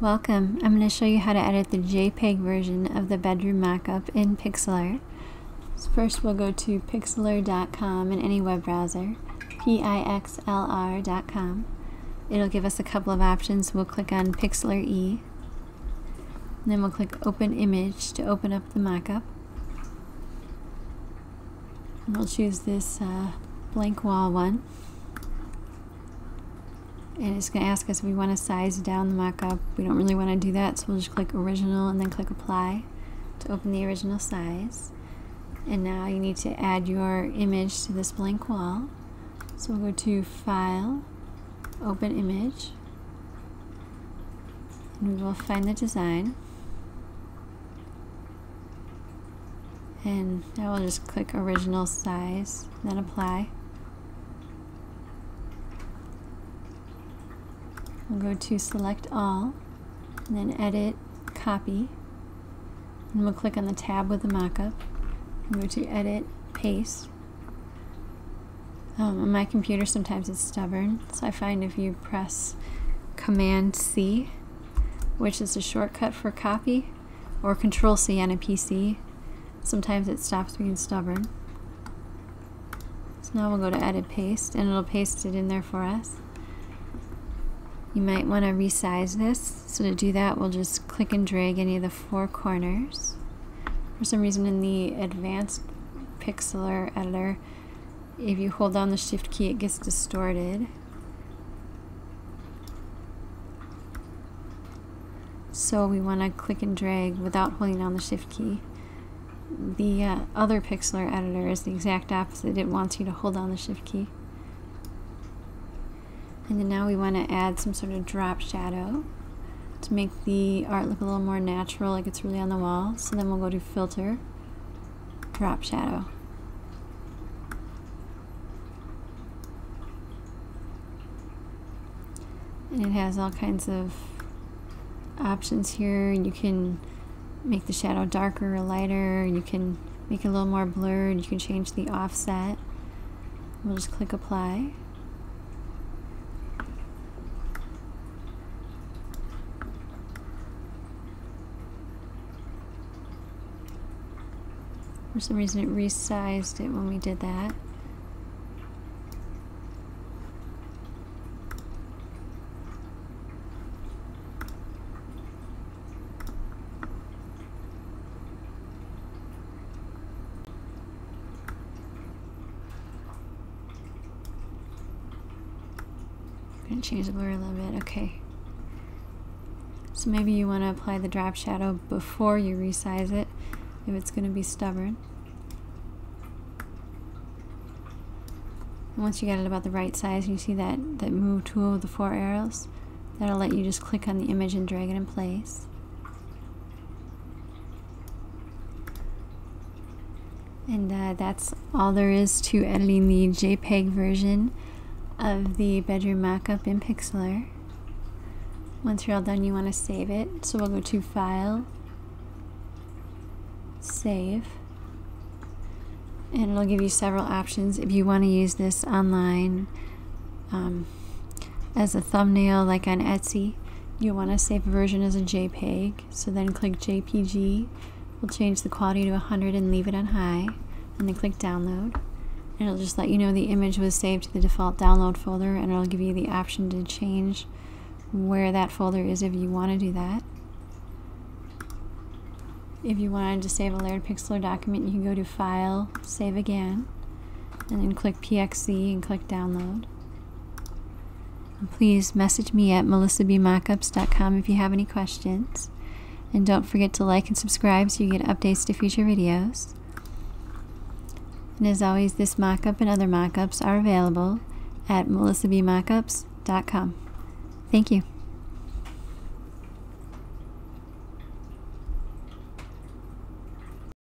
Welcome. I'm going to show you how to edit the JPEG version of the bedroom mockup in Pixlr. So first we'll go to pixlr.com in any web browser, pixlr.com. It'll give us a couple of options. We'll click on Pixlr E, and then we'll click Open Image to open up the mockup. And we'll choose this blank wall one. And it's going to ask us if we want to size down the mockup. We don't really want to do that, so we'll just click Original and then click Apply to open the original size. And now you need to add your image to this blank wall. So we'll go to File, Open Image, and we will find the design. And now we'll just click Original Size, then Apply. We'll go to Select All, and then Edit, Copy, and we'll click on the tab with the mockup, and go to Edit, Paste. On my computer sometimes it's stubborn, so I find if you press Command C, which is a shortcut for copy, or Control C on a PC, sometimes it stops being stubborn. So now we'll go to Edit, Paste, and it'll paste it in there for us. You might want to resize this, so to do that we'll just click and drag any of the four corners. For some reason in the advanced Pixlr editor, if you hold down the Shift key it gets distorted. So we want to click and drag without holding down the Shift key. The other Pixlr editor is the exact opposite. It wants you to hold down the Shift key. And then now we want to add some sort of drop shadow to make the art look a little more natural, like it's really on the wall. So then we'll go to Filter, Drop Shadow. And it has all kinds of options here. You can make the shadow darker or lighter. You can make it a little more blurred. You can change the offset. We'll just click Apply. For some reason it resized it when we did that. I'm going to change the blur a little bit. Okay. So maybe you want to apply the drop shadow before you resize it, if it's going to be stubborn. And once you get it about the right size, you see that move tool with the four arrows, that'll let you just click on the image and drag it in place. And that's all there is to editing the JPEG version of the bedroom mockup in Pixlr. Once you're all done, you want to save it. So we'll go to File, Save, and it'll give you several options. If you want to use this online as a thumbnail, like on Etsy, you want to save a version as a JPEG. So then click JPG. We'll change the quality to 100 and leave it on high, and then click Download. And it'll just let you know the image was saved to the default download folder, and it'll give you the option to change where that folder is if you want to do that. If you wanted to save a layered Pixlr document, you can go to File, Save Again, and then click PXC and click Download. And please message me at melissabmockups.com if you have any questions. And don't forget to like and subscribe so you get updates to future videos. And as always, this mockup and other mockups are available at melissabmockups.com. Thank you.